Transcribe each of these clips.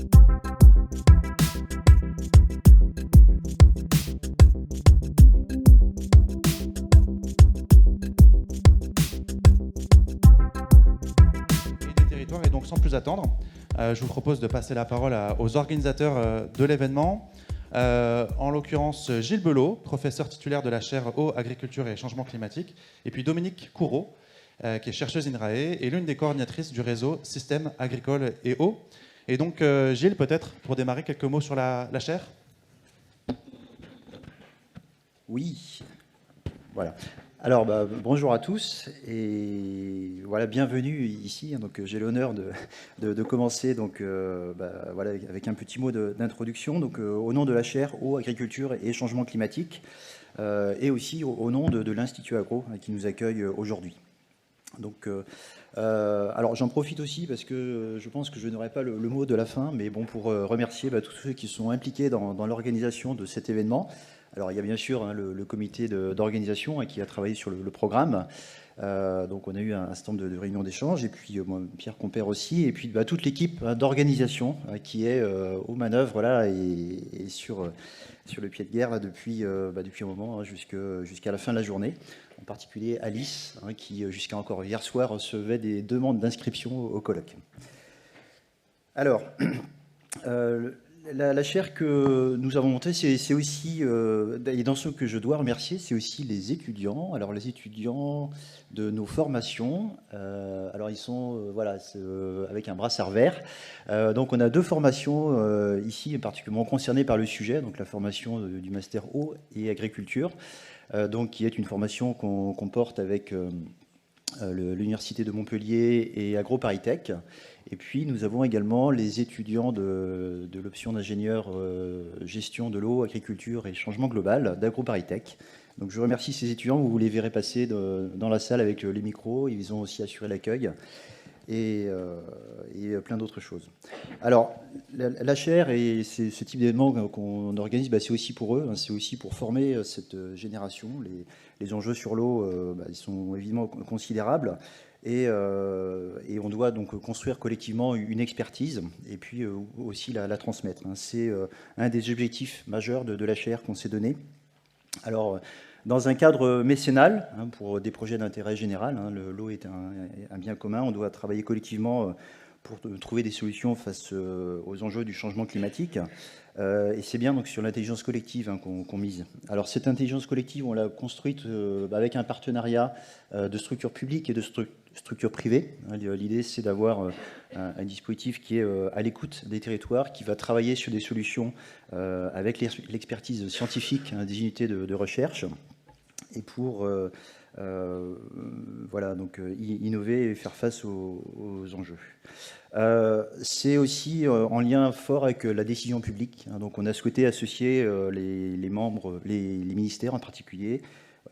Et des territoires. Et donc, sans plus attendre, je vous propose de passer la parole aux organisateurs de l'événement. En l'occurrence, Gilles Belot, professeur titulaire de la chaire Eau, Agriculture et Changement climatique, et puis Dominique Courreau, qui est chercheuse INRAE et l'une des coordinatrices du réseau Système agricole et eau. Et donc, Gilles, peut-être, pour démarrer, quelques mots sur la chaire. Oui, voilà. Alors, bonjour à tous et voilà, bienvenue ici. Donc, j'ai l'honneur de commencer voilà, avec un petit mot d'introduction. Donc, au nom de la chaire Eau, Agriculture et Changement climatique, et aussi au nom de l'Institut Agro qui nous accueille aujourd'hui. Donc, alors j'en profite aussi parce que je pense que je n'aurai pas le mot de la fin, mais bon, pour remercier tous ceux qui sont impliqués dans l'organisation de cet événement. Alors il y a bien sûr le comité d'organisation qui a travaillé sur le programme. Donc on a eu un certain nombre de réunions d'échange, et puis moi, Pierre Compère aussi, et puis toute l'équipe d'organisation qui est aux manœuvres là, et sur le pied de guerre là, depuis un moment jusqu'à la fin de la journée. En particulier Alice, qui jusqu'à encore hier soir recevait des demandes d'inscription au colloque. Alors, la chaire que nous avons montée, c'est aussi, et dans ceux que je dois remercier, c'est aussi les étudiants. Alors les étudiants de nos formations, alors ils sont avec un brassard vert. Donc on a deux formations ici particulièrement concernées par le sujet, donc la formation du master eau et agriculture, donc qui est une formation qu'on porte avec l'Université de Montpellier et AgroParisTech. Et puis nous avons également les étudiants de l'option d'ingénieur gestion de l'eau, agriculture et changement global d'AgroParisTech. Donc je remercie ces étudiants, vous les verrez passer dans la salle avec les micros, ils ont aussi assuré l'accueil et plein d'autres choses. Alors la chaire et ce type d'événement qu'on organise, c'est aussi pour eux, c'est aussi pour former cette génération. Les enjeux sur l'eau, ils sont évidemment considérables. Et on doit donc construire collectivement une expertise et puis aussi la transmettre. C'est un des objectifs majeurs de la chaire qu'on s'est donné. Alors, dans un cadre mécénal, pour des projets d'intérêt général, l'eau est un bien commun, on doit travailler collectivement pour trouver des solutions face aux enjeux du changement climatique. Et c'est bien donc sur l'intelligence collective qu'on mise. Alors cette intelligence collective, on l'a construite avec un partenariat de structures publiques et de structures privées. L'idée, c'est d'avoir un dispositif qui est à l'écoute des territoires, qui va travailler sur des solutions avec l'expertise scientifique des unités de recherche, et pour innover et faire face aux enjeux. C'est aussi en lien fort avec la décision publique. Donc on a souhaité associer les membres, les ministères en particulier,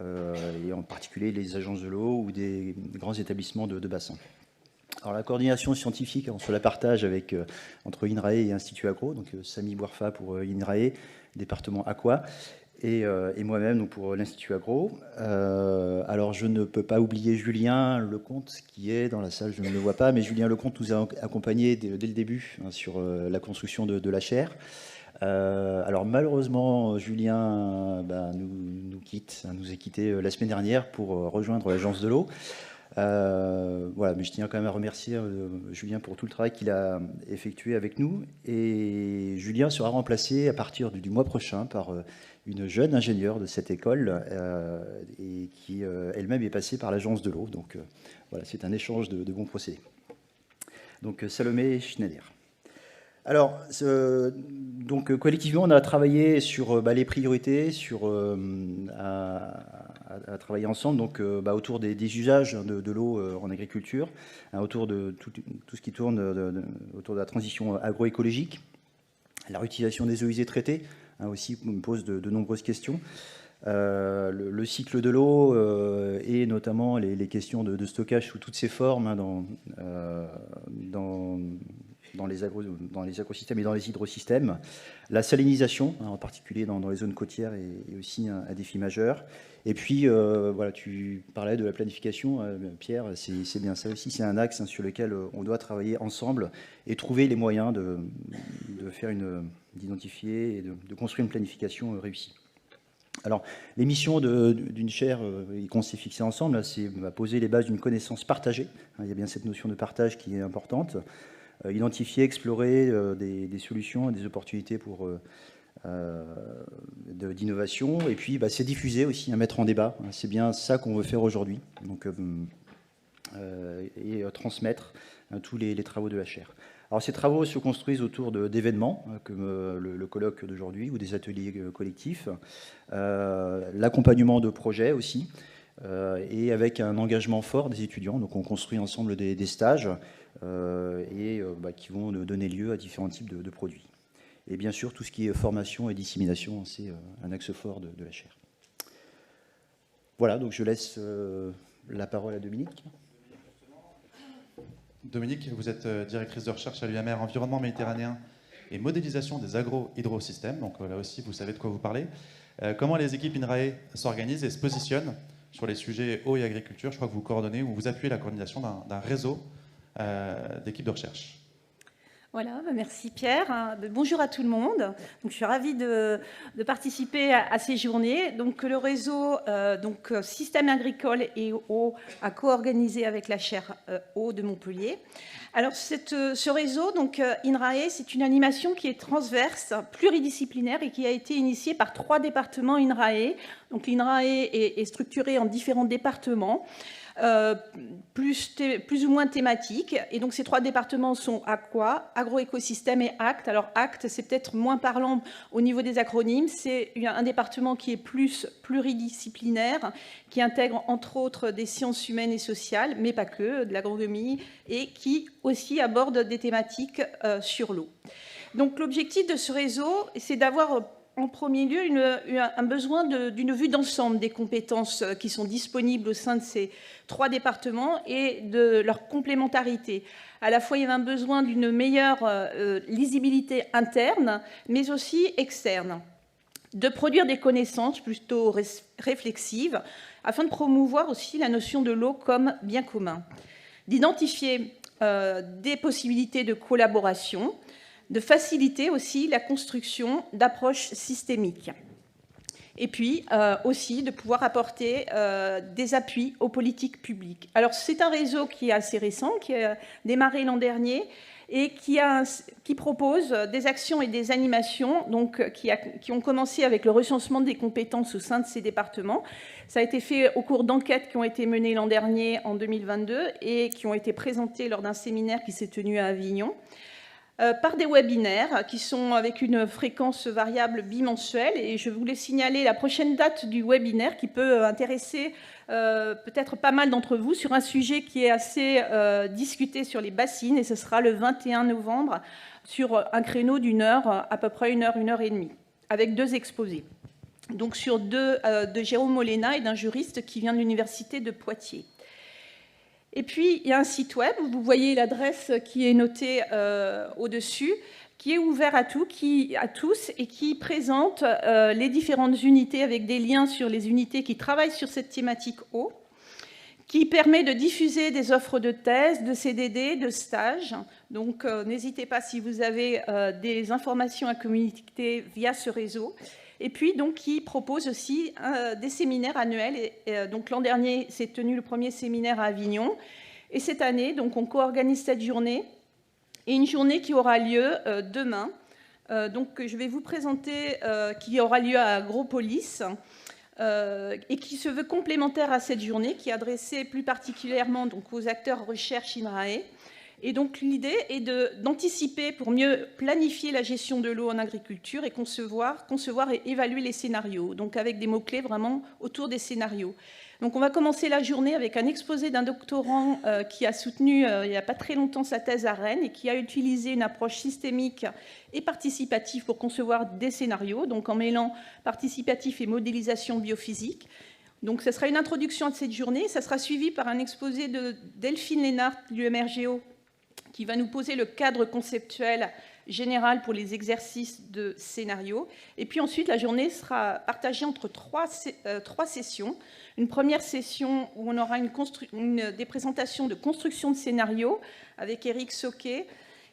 et en particulier les agences de l'eau ou des grands établissements de bassin. Alors la coordination scientifique, on se la partage entre INRAE et Institut Agro, donc Samy Bouarfa pour INRAE, département Aqua, et moi-même donc pour l'Institut Agro. Alors je ne peux pas oublier Julien Lecomte qui est dans la salle, je ne le vois pas, mais Julien Lecomte nous a accompagnés dès le début sur la construction de la chaire. Alors malheureusement, Julien nous a quitté la semaine dernière pour rejoindre l'Agence de l'eau. Voilà, mais je tiens quand même à remercier Julien pour tout le travail qu'il a effectué avec nous. Et Julien sera remplacé à partir du mois prochain par une jeune ingénieure de cette école et qui elle-même est passée par l'Agence de l'eau. Donc voilà, c'est un échange de bons procédés. Donc Salomé Schneider. Alors, donc collectivement, on a travaillé sur les priorités, à travailler ensemble, donc autour des usages de l'eau en agriculture, autour de tout ce qui tourne autour de la transition agroécologique, la réutilisation des eaux usées traitées, aussi me pose de nombreuses questions. Le cycle de l'eau et notamment les questions de stockage sous toutes ses formes dans les écosystèmes et dans les hydrosystèmes. La salinisation, en particulier dans les zones côtières, est aussi un défi majeur. Et puis, voilà, tu parlais de la planification, Pierre, c'est bien ça aussi, c'est un axe sur lequel on doit travailler ensemble et trouver les moyens d'identifier et de construire une planification réussie. Alors, les missions d'une chaire qu'on s'est fixées ensemble, c'est poser les bases d'une connaissance partagée. Il y a bien cette notion de partage qui est importante. Identifier, explorer des solutions et des opportunités d'innovation. Et puis, c'est diffuser aussi, mettre en débat. C'est bien ça qu'on veut faire aujourd'hui. Donc, et transmettre tous les travaux de la chaire. Alors, ces travaux se construisent autour d'événements, comme le colloque d'aujourd'hui, ou des ateliers collectifs, l'accompagnement de projets aussi, et avec un engagement fort des étudiants. Donc, on construit ensemble des stages qui vont donner lieu à différents types de produits. Et bien sûr, tout ce qui est formation et dissémination, c'est un axe fort de la chaire. Voilà, donc je laisse la parole à Dominique. Dominique, vous êtes directrice de recherche à l'UMR Environnement méditerranéen et modélisation des agro-hydrosystèmes. Donc là aussi, vous savez de quoi vous parlez. Comment les équipes INRAE s'organisent et se positionnent sur les sujets eau et agriculture? Je crois que vous coordonnez ou vous appuyez la coordination d'un réseau d'équipes de recherche. Voilà, merci Pierre. Bonjour à tout le monde. Donc, je suis ravie de participer à ces journées. Donc, le réseau Système agricole et eau a co-organisé avec la chaire eau de Montpellier. Alors, ce réseau, donc INRAE, c'est une animation qui est transverse, pluridisciplinaire et qui a été initiée par 3 départements INRAE. Donc, l'INRAE est structuré en différents départements. Plus ou moins thématiques. Et donc, ces 3 départements sont AQUA, Agroécosystème et ACT. Alors, ACT, c'est peut-être moins parlant au niveau des acronymes. C'est un département qui est plus pluridisciplinaire, qui intègre, entre autres, des sciences humaines et sociales, mais pas que, de l'agronomie, et qui aussi aborde des thématiques sur l'eau. Donc, l'objectif de ce réseau, c'est d'avoir en premier lieu un besoin d'une vue d'ensemble des compétences qui sont disponibles au sein de ces 3 départements et de leur complémentarité. À la fois, il y avait un besoin d'une meilleure lisibilité interne, mais aussi externe, de produire des connaissances plutôt réflexives, afin de promouvoir aussi la notion de l'eau comme bien commun, d'identifier des possibilités de collaboration, de faciliter aussi la construction d'approches systémiques. Et puis aussi de pouvoir apporter des appuis aux politiques publiques. Alors c'est un réseau qui est assez récent, qui a démarré l'an dernier et qui propose des actions et des animations donc, qui ont commencé avec le recensement des compétences au sein de ces départements. Ça a été fait au cours d'enquêtes qui ont été menées l'an dernier, en 2022, et qui ont été présentées lors d'un séminaire qui s'est tenu à Avignon. Par des webinaires qui sont avec une fréquence variable bimensuelle. Et je voulais signaler la prochaine date du webinaire qui peut intéresser peut-être pas mal d'entre vous sur un sujet qui est assez discuté sur les bassines. Et ce sera le 21 novembre sur un créneau d'1 heure, à peu près 1 heure et demie, avec 2 exposés. Donc sur 2 de Jérôme Molena et d'un juriste qui vient de l'université de Poitiers. Et puis, il y a un site web, vous voyez l'adresse qui est notée au-dessus, qui est ouvert à tous et qui présente les différentes unités avec des liens sur les unités qui travaillent sur cette thématique eau, qui permet de diffuser des offres de thèse, de CDD, de stages. Donc, n'hésitez pas si vous avez des informations à communiquer via ce réseau. Et puis, donc, qui propose aussi des séminaires annuels. Et donc, l'an dernier, s'est tenu le premier séminaire à Avignon. Et cette année, donc, on co-organise cette journée. Et une journée qui aura lieu demain. Donc, je vais vous présenter, qui aura lieu à Agropolis, et qui se veut complémentaire à cette journée, qui est adressée plus particulièrement donc, aux acteurs recherche INRAE. Et donc l'idée est d'anticiper pour mieux planifier la gestion de l'eau en agriculture et concevoir et évaluer les scénarios, donc avec des mots-clés vraiment autour des scénarios. Donc on va commencer la journée avec un exposé d'un doctorant qui a soutenu il n'y a pas très longtemps sa thèse à Rennes et qui a utilisé une approche systémique et participative pour concevoir des scénarios, donc en mêlant participatif et modélisation biophysique. Donc ce sera une introduction à cette journée, ça sera suivi par un exposé de Delphine Lénart de l'UMRGO qui va nous poser le cadre conceptuel général pour les exercices de scénario. Et puis ensuite, la journée sera partagée entre trois sessions. Une première session où on aura des présentations de construction de scénario avec Éric Soquet,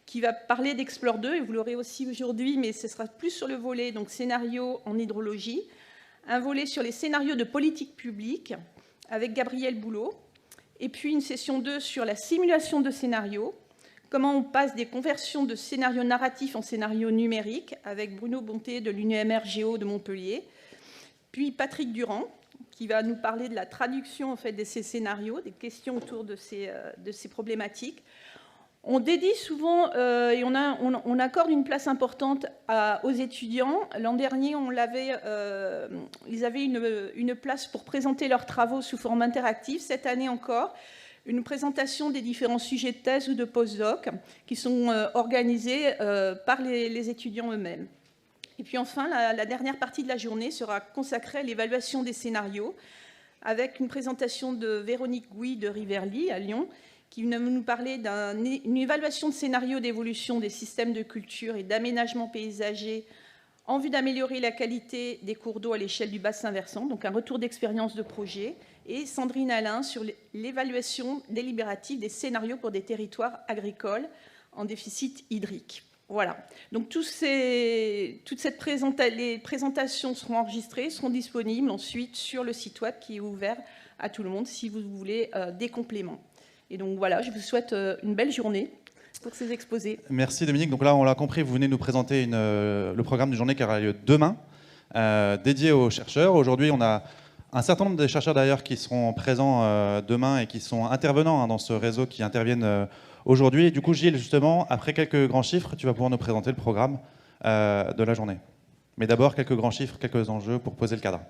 qui va parler d'Explore 2, et vous l'aurez aussi aujourd'hui, mais ce sera plus sur le volet donc scénario en hydrologie, un volet sur les scénarios de politique publique avec Gabriel Boulot, et puis une session 2 sur la simulation de scénarios, comment on passe des conversions de scénarios narratifs en scénarios numériques avec Bruno Bonté de l'UNEMR Géo de Montpellier, puis Patrick Durand, qui va nous parler de la traduction en fait, de ces scénarios, des questions autour de ces problématiques. On dédie souvent et on accorde une place importante aux étudiants. L'an dernier, ils avaient une place pour présenter leurs travaux sous forme interactive. Cette année encore, une présentation des différents sujets de thèse ou de postdoc qui sont organisés par les étudiants eux-mêmes. Et puis enfin, la dernière partie de la journée sera consacrée à l'évaluation des scénarios avec une présentation de Véronique Gouy de Riverly à Lyon qui vient nous parler d'une évaluation de scénarios d'évolution des systèmes de culture et d'aménagement paysager en vue d'améliorer la qualité des cours d'eau à l'échelle du bassin versant, donc un retour d'expérience de projet, et Sandrine Alain sur l'évaluation délibérative des scénarios pour des territoires agricoles en déficit hydrique. Voilà. Donc les présentations seront enregistrées, seront disponibles ensuite sur le site web qui est ouvert à tout le monde si vous voulez des compléments. Et donc voilà, je vous souhaite une belle journée pour ces exposés. Merci Dominique. Donc là, on l'a compris, vous venez nous présenter le programme de journée qui aura lieu demain, dédié aux chercheurs. Aujourd'hui, on a un certain nombre de chercheurs d'ailleurs qui seront présents demain et qui sont intervenants dans ce réseau qui interviennent aujourd'hui. Et du coup, Gilles, justement, après quelques grands chiffres, tu vas pouvoir nous présenter le programme de la journée. Mais d'abord, quelques grands chiffres, quelques enjeux pour poser le cadre.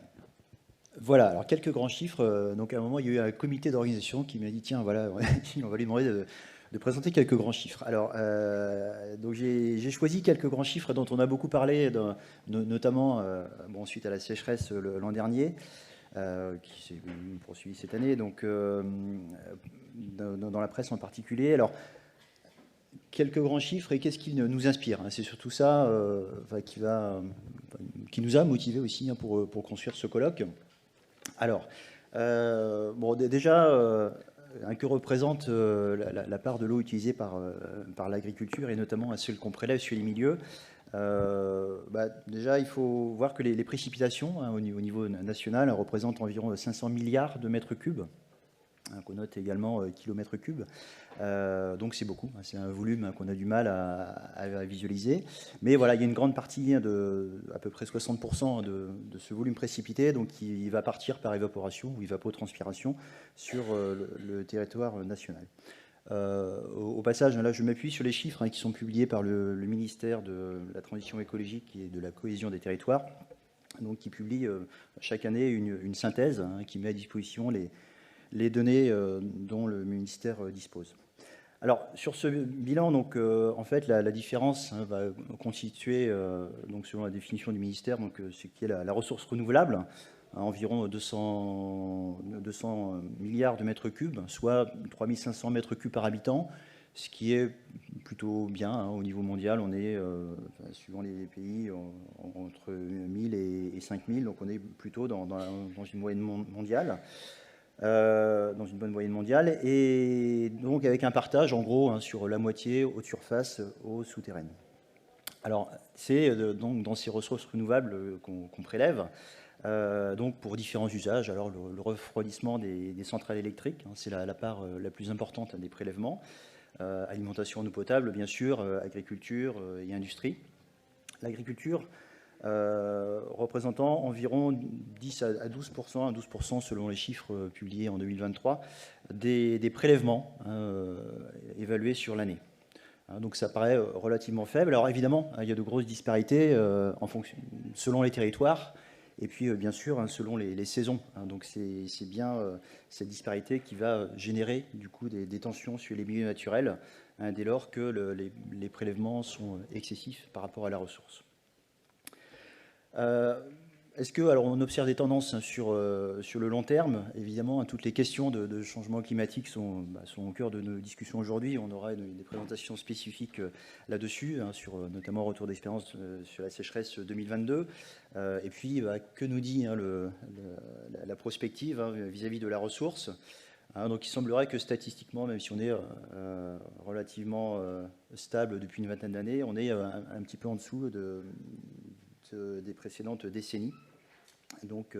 Voilà, alors quelques grands chiffres. Donc à un moment, il y a eu un comité d'organisation qui m'a dit tiens, voilà, on va lui demander de présenter quelques grands chiffres. Alors, donc j'ai choisi quelques grands chiffres dont on a beaucoup parlé, notamment suite à la sécheresse l'an dernier, qui s'est poursuivie cette année, donc dans la presse en particulier. Alors, quelques grands chiffres et qu'est-ce qui nous inspire. C'est surtout ça qui nous a motivés aussi pour construire ce colloque. Alors, déjà, que représente la part de l'eau utilisée par l'agriculture et notamment celle qu'on prélève sur les milieux. Déjà, il faut voir que les précipitations au niveau national représentent environ 500 milliards de mètres cubes, qu'on note également kilomètres cubes. Donc c'est beaucoup, c'est un volume qu'on a du mal à visualiser. Mais voilà, il y a une grande partie, à peu près 60% de ce volume précipité, donc qui va partir par évaporation ou évapotranspiration sur le territoire national. Au passage, là je m'appuie sur les chiffres qui sont publiés par le ministère de la Transition écologique et de la cohésion des territoires, donc qui publie chaque année une synthèse qui met à disposition les données dont le ministère dispose. Alors, sur ce bilan, donc, en fait, la différence va constituer, donc, selon la définition du ministère, donc, ce qui est la ressource renouvelable, environ 200 milliards de mètres cubes, soit 3500 mètres cubes par habitant, ce qui est plutôt bien au niveau mondial. On est, suivant les pays, entre 1000 et 5000, donc on est plutôt dans une moyenne mondiale. Dans une bonne moyenne mondiale, et donc avec un partage en gros sur la moitié haute surface, eau souterraine. Alors c'est donc dans ces ressources renouvelables qu'on prélève, donc pour différents usages. Alors le refroidissement des centrales électriques, c'est la part la plus importante des prélèvements, alimentation en eau potable bien sûr, agriculture et industrie. L'agriculture représentant environ 10 à 12% selon les chiffres publiés en 2023, des prélèvements évalués sur l'année. Donc ça paraît relativement faible. Alors évidemment, il y a de grosses disparités selon les territoires et puis bien sûr selon les saisons. Donc c'est bien cette disparité qui va générer du coup des tensions sur les milieux naturels dès lors que les prélèvements sont excessifs par rapport à la ressource. Est-ce que, alors on observe des tendances sur le long terme, évidemment, toutes les questions de changement climatique sont au cœur de nos discussions aujourd'hui. On aura des présentations spécifiques là-dessus, sur notamment retour d'expérience sur la sécheresse 2022. Et puis, que nous dit la prospective vis-à-vis de la ressource. Donc il semblerait que statistiquement, même si on est relativement stable depuis une vingtaine d'années, on est un petit peu en dessous des précédentes décennies. Donc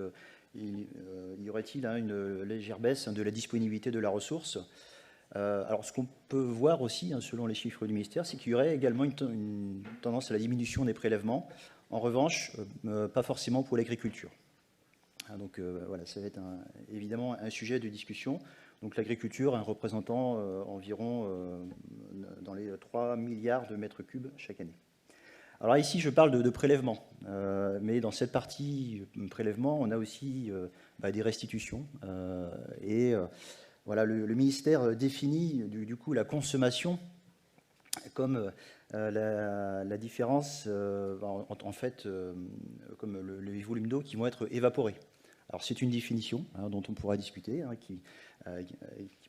y aurait-il une légère baisse de la disponibilité de la ressource. Alors ce qu'on peut voir aussi, selon les chiffres du ministère, c'est qu'il y aurait également une tendance à la diminution des prélèvements. En revanche, pas forcément pour l'agriculture. Donc voilà, ça va être évidemment un sujet de discussion. Donc l'agriculture, représentant environ dans les 3 milliards de mètres cubes chaque année. Alors ici, je parle de prélèvement, mais dans cette partie prélèvement, on a aussi des restitutions. Voilà, le ministère définit du coup la consommation comme la différence, en fait, comme les volumes d'eau qui vont être évaporés. Alors c'est une définition dont on pourra discuter, qui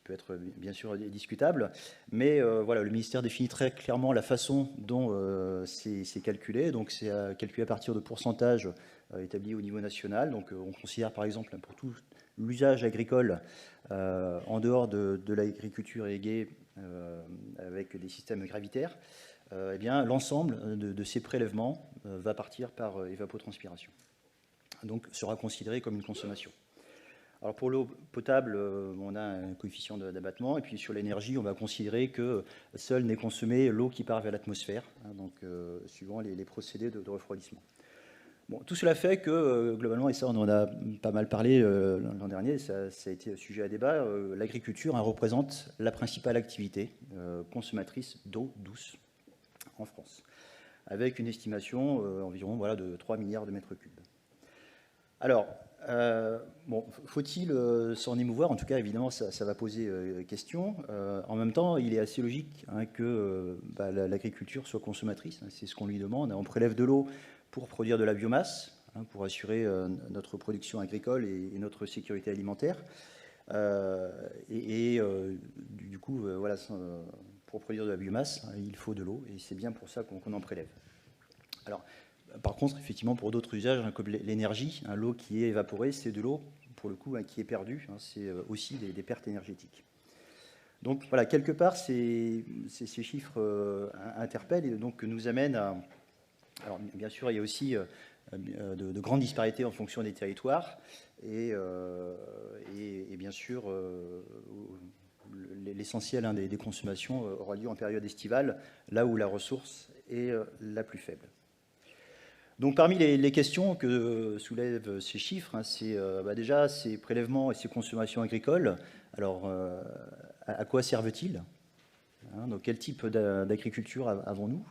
peut être bien sûr discutable, mais voilà, le ministère définit très clairement la façon dont c'est calculé. Donc c'est calculé à partir de pourcentages établis au niveau national. Donc on considère par exemple pour tout l'usage agricole en dehors de l'agriculture irriguée avec des systèmes gravitaires, eh bien l'ensemble de ces prélèvements va partir par évapotranspiration. Donc sera considéré comme une consommation. Alors pour l'eau potable, on a un coefficient d'abattement, et puis sur l'énergie, on va considérer que seule n'est consommée l'eau qui part vers l'atmosphère, donc suivant les procédés de refroidissement. Bon, tout cela fait que globalement, et ça on en a pas mal parlé l'an dernier, ça a été sujet à débat, l'agriculture représente la principale activité consommatrice d'eau douce en France, avec une estimation environ de 3 milliards de mètres cubes. Alors, bon, faut-il s'en émouvoir? En tout cas, évidemment, ça va poser question. En même temps, il est assez logique que l'agriculture soit consommatrice. C'est ce qu'on lui demande. On prélève de l'eau pour produire de la biomasse, pour assurer notre production agricole et notre sécurité alimentaire. Du coup, voilà, pour produire de la biomasse, il faut de l'eau, et c'est bien pour ça qu'on en prélève. Alors, par contre, effectivement, pour d'autres usages, comme l'énergie, l'eau qui est évaporée, c'est de l'eau, pour le coup, qui est perdue. C'est aussi des pertes énergétiques. Donc, voilà, quelque part, ces chiffres interpellent et donc nous amènent à... Alors, bien sûr, il y a aussi de grandes disparités en fonction des territoires. Et bien sûr, l'essentiel des consommations aura lieu en période estivale, là où la ressource est la plus faible. Donc parmi les questions que soulèvent ces chiffres, c'est déjà ces prélèvements et ces consommations agricoles. Alors à quoi servent-ils? Donc quel type d'agriculture avons-nous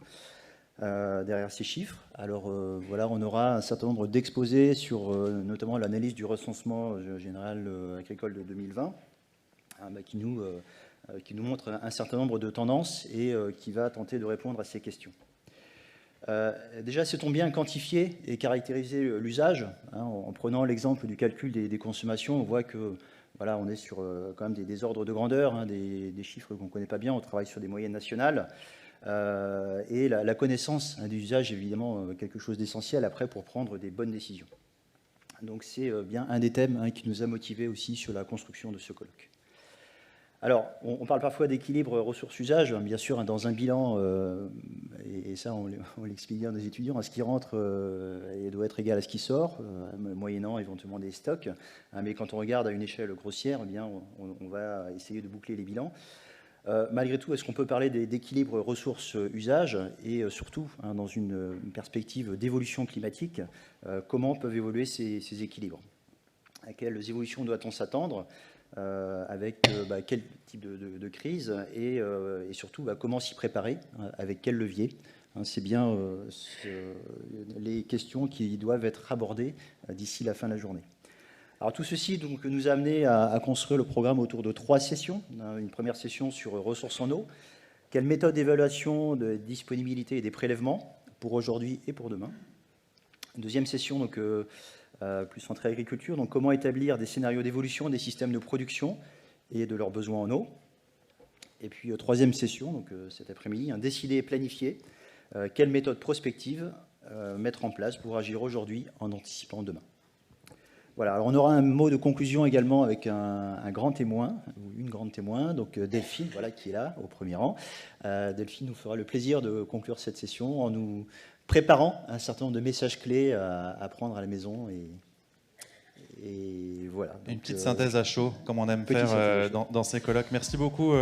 derrière ces chiffres? Alors voilà, on aura un certain nombre d'exposés sur notamment l'analyse du recensement général agricole de 2020, qui nous montre un certain nombre de tendances et qui va tenter de répondre à ces questions. Déjà, sait-on bien quantifier et caractériser l'usage? En prenant l'exemple du calcul des consommations, on voit que voilà, on est sur quand même des ordres de grandeur, des chiffres qu'on ne connaît pas bien, on travaille sur des moyennes nationales. Et la connaissance des usages est évidemment quelque chose d'essentiel après pour prendre des bonnes décisions. Donc c'est bien un des thèmes qui nous a motivés aussi sur la construction de ce colloque. Alors, on parle parfois d'équilibre ressources-usage, bien sûr, dans un bilan, et ça, on l'explique bien aux étudiants, ce qui rentre doit être égal à ce qui sort, moyennant éventuellement des stocks. Mais quand on regarde à une échelle grossière, eh bien, on va essayer de boucler les bilans. Malgré tout, est-ce qu'on peut parler d'équilibre ressources-usage et surtout, dans une perspective d'évolution climatique, comment peuvent évoluer ces équilibres? À quelles évolutions doit-on s'attendre? Avec quel type de crise et surtout comment s'y préparer, avec quel levier. C'est bien les questions qui doivent être abordées d'ici la fin de la journée. Alors tout ceci donc, nous a amené à construire le programme autour de 3 sessions. Une première session sur ressources en eau, quelle méthode d'évaluation de disponibilité et des prélèvements pour aujourd'hui et pour demain. Une deuxième session donc, plus centrée agriculture, donc comment établir des scénarios d'évolution des systèmes de production et de leurs besoins en eau. Et puis troisième session, donc cet après-midi, décider et planifier quelle méthode prospective mettre en place pour agir aujourd'hui en anticipant demain. Voilà, alors on aura un mot de conclusion également avec un grand témoin, ou une grande témoin, donc Delphine, voilà, qui est là, au premier rang. Delphine nous fera le plaisir de conclure cette session en nous préparant un certain nombre de messages clés à prendre à la maison. Et voilà. Une Donc, petite synthèse à chaud, comme on aime petite faire dans ces colloques. Merci beaucoup,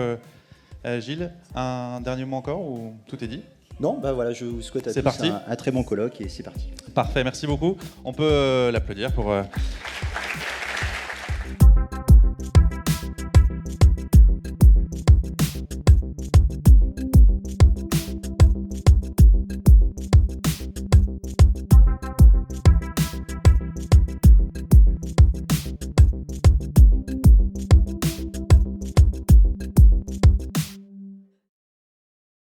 Gilles. Un dernier mot encore ou tout est dit? Non, bah voilà, je vous souhaite à C'est tous parti. un très bon colloque et c'est parti. Parfait, merci beaucoup. On peut l'applaudir pour...